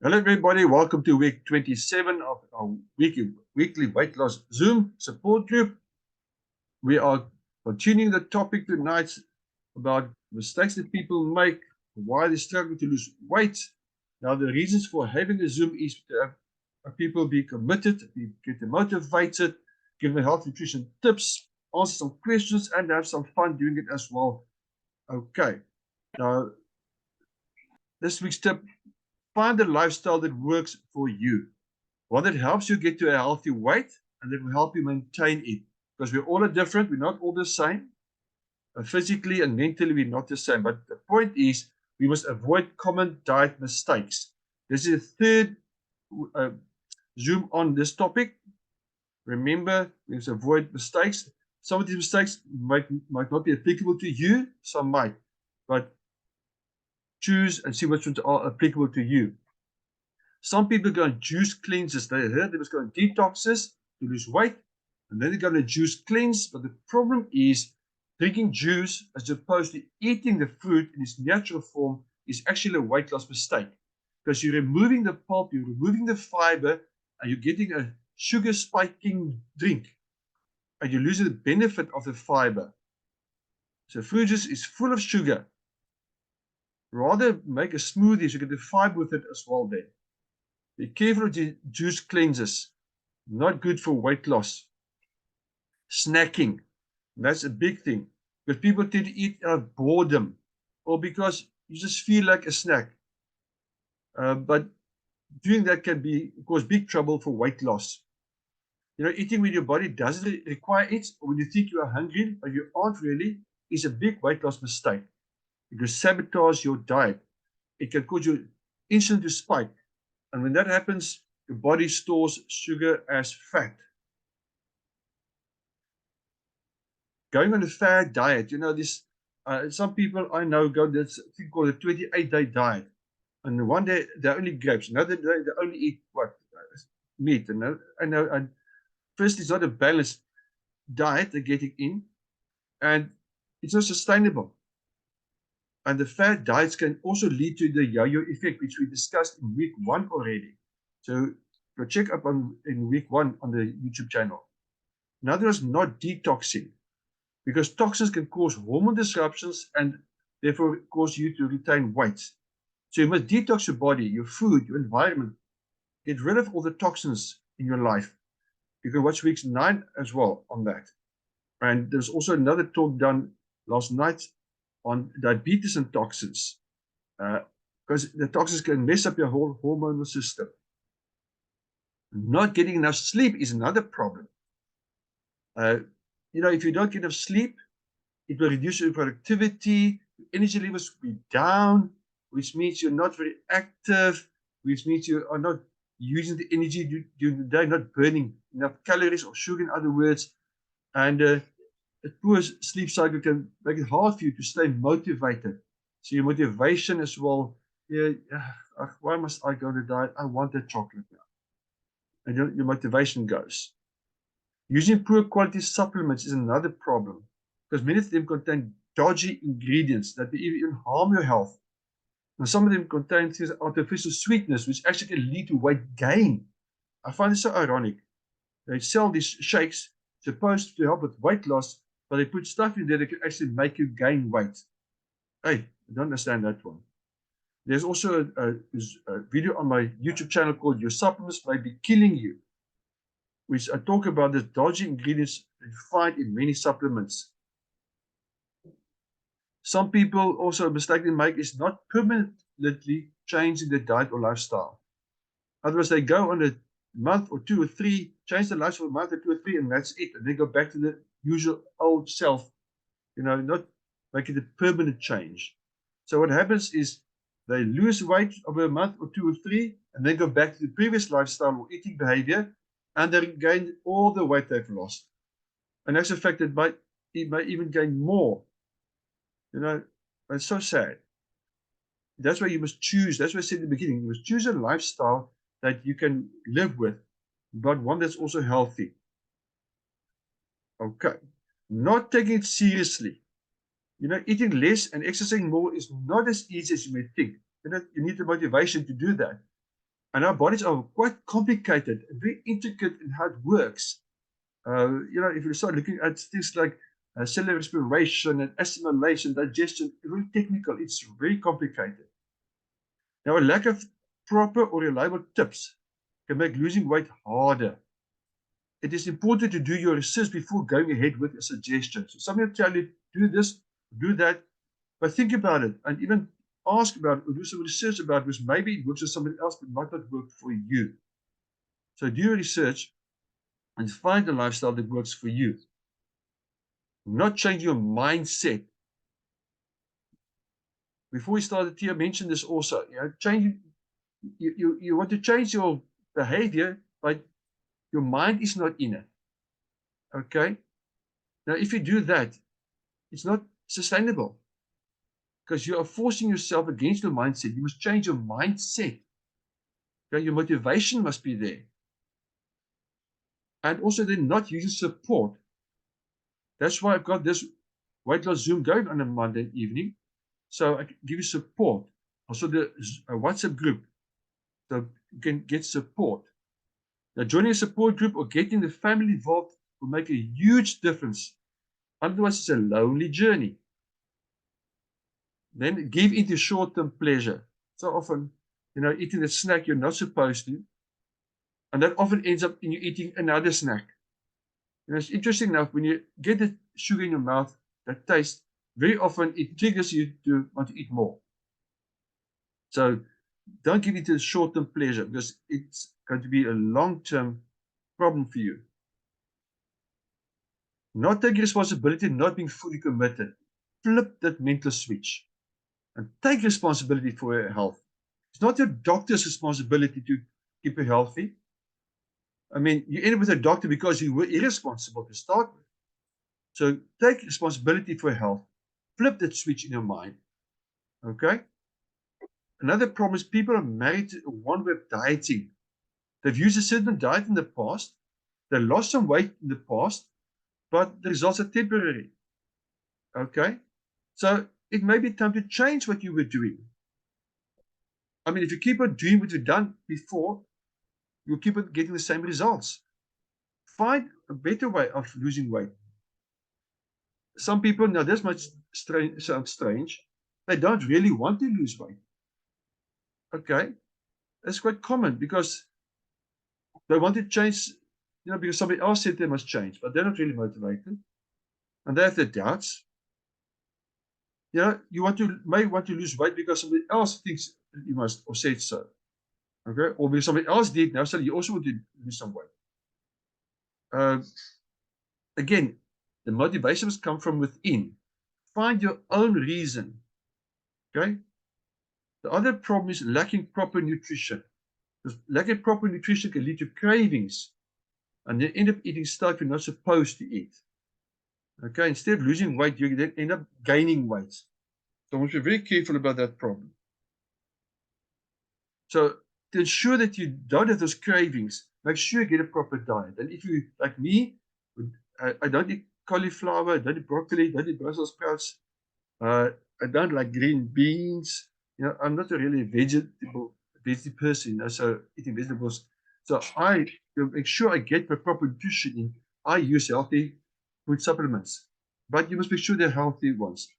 Hello, everybody. Welcome to week 27 of our weekly weight loss Zoom support group. We are continuing the topic tonight about mistakes that people make, why they struggle to lose weight. Now, the reasons for having a Zoom is to have people be committed, get them motivated, give them health nutrition tips, answer some questions, and have some fun doing it as well. Okay. Now, this week's tip: find a lifestyle that works for you. One that helps you get to a healthy weight and that will help you maintain it. Because we're all different, we're not all the same. Physically and mentally, we're not the same. But the point is, we must avoid common diet mistakes. This is the third Zoom on this topic. Remember, we must avoid mistakes. Some of these mistakes might not be applicable to you, some might. But choose and see which ones are applicable to you. Some people go on juice cleanses. They heard they must go on detoxes to lose weight, and then they go on a juice cleanse. But the problem is drinking juice as opposed to eating the fruit in its natural form is actually a weight loss mistake, because you're removing the pulp, you're removing the fiber, and you're getting a sugar spiking drink, and you're losing the benefit of the fiber. So fruit juice is full of sugar. Rather make a smoothie so you get the fiber with it as well there. Be careful with the juice cleanses. Not good for weight loss. Snacking. That's a big thing. Because people tend to eat out of boredom or because you just feel like a snack. But doing that can cause big trouble for weight loss. You know, eating when your body doesn't require it, or when you think you are hungry, but you aren't really, is a big weight loss mistake. It will sabotage your diet. It can cause your insulin to spike. And when that happens, your body stores sugar as fat. Going on a fad diet, you know, this some people I know go this thing called a 28-day diet. And one day they only grapes, another day they only eat what? Meat. And first, it's not a balanced diet they're getting in, and it's not sustainable. And the fad diets can also lead to the yo-yo effect, which we discussed in week 1 already. So go check up in week 1 on the YouTube channel. Another is not detoxing, because toxins can cause hormone disruptions and therefore cause you to retain weight. So you must detox your body, your food, your environment. Get rid of all the toxins in your life. You can watch week 9 as well on that. And there's also another talk done last night on diabetes and toxins, because the toxins can mess up your whole hormonal system. Not getting enough sleep is another problem. You know, if you don't get enough sleep, it will reduce your productivity, your energy levels will be down, which means you're not very active, which means you are not using the energy during the day, not burning enough calories or sugar, in other words. And a poor sleep cycle can make it hard for you to stay motivated. So your motivation as well, why must I go to diet? I want that chocolate now. And your motivation goes. Using poor quality supplements is another problem, because many of them contain dodgy ingredients that may even harm your health. And some of them contain things like artificial sweetness, which actually can lead to weight gain. I find it so ironic. They sell these shakes supposed to help with weight loss, but they put stuff in there that can actually make you gain weight. Hey, I don't understand that one. There's also a video on my YouTube channel called Your Supplements May Be Killing You, which I talk about the dodgy ingredients that you find in many supplements. Some people also, a mistake they make is not permanently changing their diet or lifestyle. Otherwise, they go on a month or 2 or 3, change their lifestyle for a month or 2 or 3, and that's it. And they go back to the usual old self, you know, not making a permanent change. So what happens is they lose weight over a month or 2 or 3, and then go back to the previous lifestyle or eating behavior, and they gain all the weight they've lost. And that's a fact that it may even gain more. You know, it's so sad. That's why you must choose. That's what I said in the beginning. You must choose a lifestyle that you can live with, but one that's also healthy. Okay. Not taking it seriously. You know, eating less and exercising more is not as easy as you may think. You know, you need the motivation to do that. And our bodies are quite complicated and very intricate in how it works. If you start looking at things like cellular respiration and assimilation, digestion, really technical, it's very complicated. Now, a lack of proper or reliable tips can make losing weight harder. It is important to do your research before going ahead with a suggestion. So somebody will tell you, do this, do that, but think about it and even ask about it or do some research about it, because maybe it works for somebody else, but might not work for you. So do your research and find a lifestyle that works for you. Not change your mindset. Before we started here, I mentioned this also. You want to change your behavior, but your mind is not in it. Okay? Now, if you do that, it's not sustainable because you are forcing yourself against your mindset. You must change your mindset. Okay? Your motivation must be there. And also then not using support. That's why I've got this weight loss Zoom going on a Monday evening. So I can give you support. Also the WhatsApp group, so you can get support. Now joining a support group or getting the family involved will make a huge difference. Otherwise it's a lonely journey. Then give into short-term pleasure. So often, eating a snack you're not supposed to, and that often ends up in you eating another snack. It's interesting enough, when you get the sugar in your mouth, that taste, very often it triggers you to want to eat more. So don't give it a short-term pleasure because it's going to be a long-term problem for you. Not taking responsibility, not being fully committed. Flip that mental switch and take responsibility for your health. It's not your doctor's responsibility to keep you healthy. I mean, you end up with a doctor because you were irresponsible to start with. So take responsibility for health. Flip that switch in your mind. Okay? Another problem is people are married to one way of dieting. They've used a certain diet in the past. They lost some weight in the past, but the results are temporary. Okay? So it may be time to change what you were doing. I mean, if you keep on doing what you've done before, you'll keep on getting the same results. Find a better way of losing weight. Some people, now this might sound strange, they don't really want to lose weight. Okay? That's quite common because they want to change, because somebody else said they must change, but they're not really motivated. And they have their doubts. You may want to lose weight because somebody else thinks you must or said so. Okay? Or because somebody else did, now suddenly you also want to lose some weight. Again, the motivation must come from within. Find your own reason. Okay? The other problem is lacking proper nutrition. Because lacking proper nutrition can lead to cravings. And you end up eating stuff you're not supposed to eat. Okay, instead of losing weight, you then end up gaining weight. So I want to be very careful about that problem. So to ensure that you don't have those cravings, make sure you get a proper diet. And if you, like me, I don't eat cauliflower, I don't eat broccoli, I don't eat Brussels sprouts, I don't like green beans. I'm not a really vegetable person, so eating vegetables. So to make sure I get the proper nutrition in, I use healthy food supplements. But you must make sure they're healthy ones,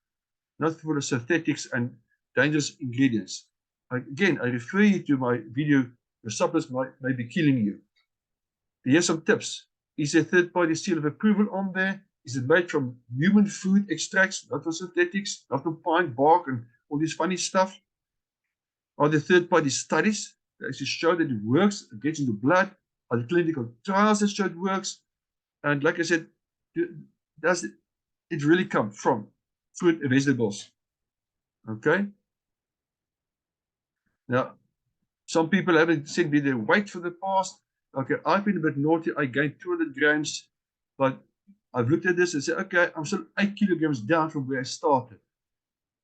not full of synthetics and dangerous ingredients. Again, I refer you to my video, the supplements may be killing you. Here's some tips. Is there a third-party seal of approval on there? Is it made from human food extracts, not from synthetics, not from pine bark and all this funny stuff? Are there third-party studies that actually show that it works, it gets in the blood? Are there clinical trials that show it works? And like I said, does it really come from fruit and vegetables? Okay? Now, some people haven't sent me their weight for the past. Okay, I've been a bit naughty. I gained 200 grams, but I've looked at this and said, okay, I'm still 8 kilograms down from where I started.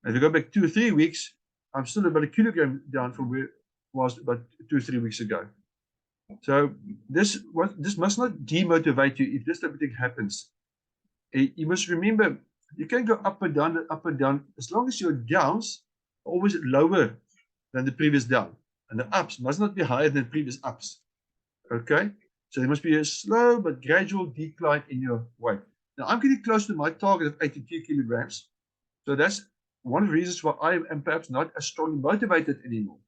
If I go back 2 or 3 weeks, I'm still about a kilogram down from where it was about 2 or 3 weeks ago. So this must not demotivate you if this type of thing happens. You must remember, you can go up and down, as long as your downs are always lower than the previous down. And the ups must not be higher than previous ups. Okay? So there must be a slow but gradual decline in your weight. Now, I'm getting close to my target of 82 kilograms. So that's one of the reasons why I am perhaps not as strongly motivated anymore.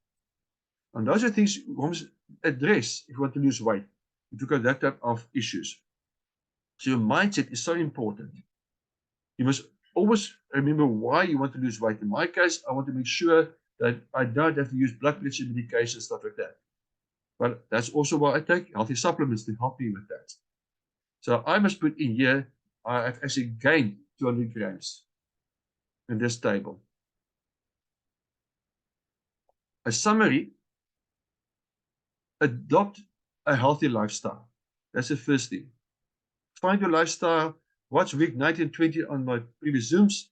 And those are things you must address if you want to lose weight, if you've got that type of issues. So your mindset is so important. You must always remember why you want to lose weight. In my case, I want to make sure that I don't have to use blood pressure medication, stuff like that. But that's also why I take healthy supplements to help me with that. So I must put in here, I've actually gained 200 grams in this table. A summary: adopt a healthy lifestyle. That's the first thing. Find your lifestyle. Watch week 19 and 20 on my previous Zooms.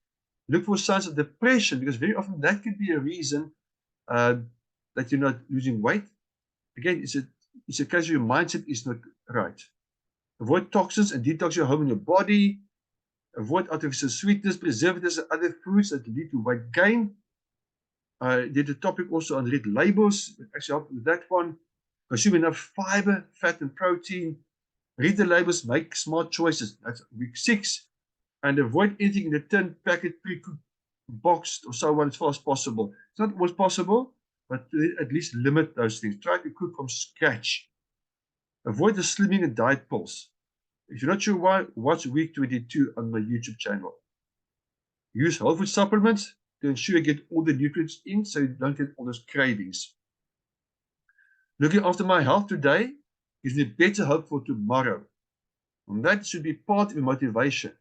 Look for signs of depression, because very often that could be a reason that you're not losing weight. Again, it's a case of your mindset is not right. Avoid toxins and detox your home and your body. Avoid artificial sweetness, preservatives, and other foods that lead to weight gain. I did a topic also on red labels. Actually, helped with that one. Consume enough fiber, fat, and protein. Read the labels, make smart choices. That's week 6. And avoid anything in the tin, packet, pre-cooked, boxed, or so on as far as possible. It's not always possible, but at least limit those things. Try to cook from scratch. Avoid the slimming and diet pills. If you're not sure why, watch week 22 on my YouTube channel. Use whole food supplements to ensure you get all the nutrients in so you don't get all those cravings. Looking after my health today gives me better hope for tomorrow. And that should be part of your motivation.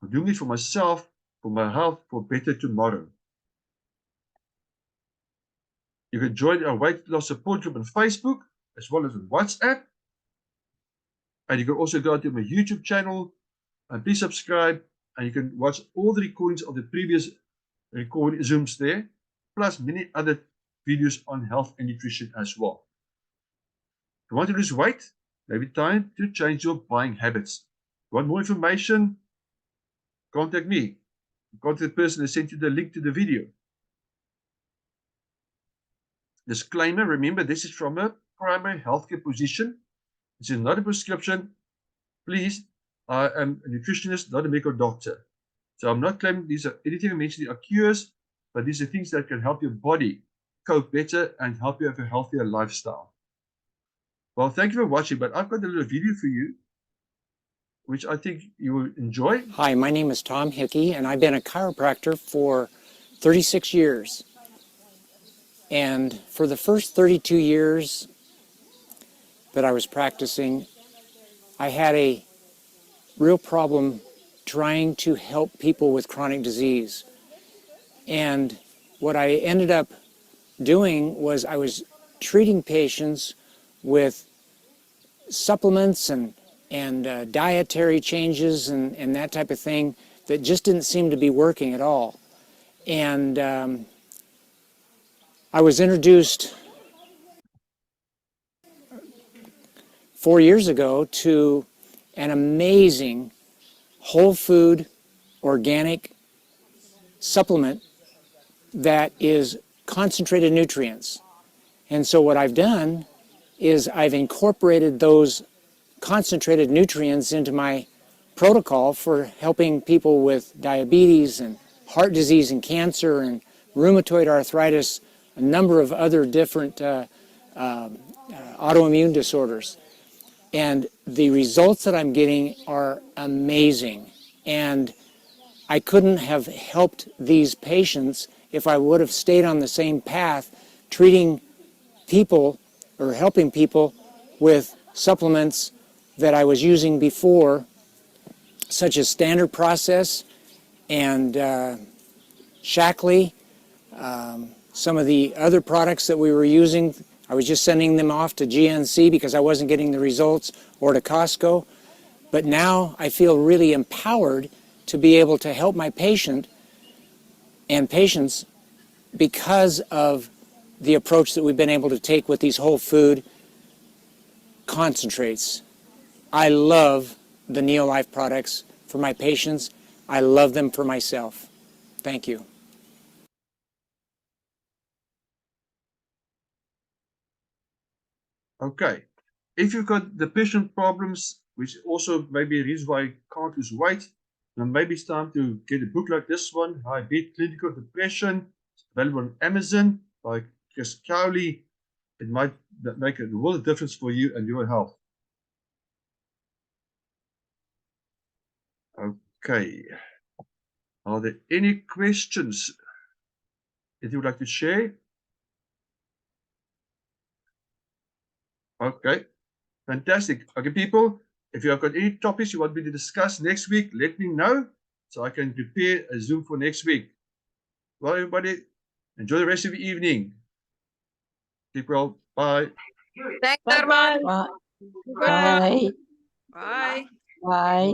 I'm doing it for myself, for my health, for better tomorrow. You can join our weight loss support group on Facebook as well as on WhatsApp. And you can also go to my YouTube channel and please subscribe, and you can watch all the recordings of the previous recording Zooms there, plus many other videos on health and nutrition as well. If you want to lose weight, maybe time to change your buying habits. If you want more information, contact me. Contact the person that sent you the link to the video. Disclaimer, remember this is from a primary healthcare position. This is not a prescription. Please, I am a nutritionist, not a medical doctor. So I'm not claiming these are anything I mentioned are cures, but these are things that can help your body cope better and help you have a healthier lifestyle. Well, thank you for watching, but I've got a little video for you, which I think you will enjoy. Hi, my name is Tom Hickey, and I've been a chiropractor for 36 years. And for the first 32 years that I was practicing, I had a real problem trying to help people with chronic disease. And what I ended up doing was I was treating patients with supplements and dietary changes and that type of thing that just didn't seem to be working at all. And I was introduced 4 years ago to an amazing whole food organic supplement that is concentrated nutrients. And so what I've done is I've incorporated those concentrated nutrients into my protocol for helping people with diabetes and heart disease and cancer and rheumatoid arthritis, a number of other different autoimmune disorders. And the results that I'm getting are amazing. And I couldn't have helped these patients if I would have stayed on the same path, treating people or helping people with supplements that I was using before, such as Standard Process and Shackley. Some of the other products that we were using, I was just sending them off to GNC because I wasn't getting the results, or to Costco. But now I feel really empowered to be able to help my patient and patients because of the approach that we've been able to take with these whole food concentrates. I love the Neolife products for my patients. I love them for myself. Thank you. Okay. If you've got depression problems, which also may be a reason why you can't lose weight, then maybe it's time to get a book like this one, How I Beat Clinical Depression. It's available on Amazon by Chris Cowley. It might make a world of difference for you and your health. Okay. Are there any questions that you would like to share? Okay. Fantastic. Okay, people, if you have got any topics you want me to discuss next week, let me know so I can prepare a Zoom for next week. Well, everybody, enjoy the rest of your evening. Keep well. Bye. Thanks, Bye-bye. Arman. Bye. Bye. Bye.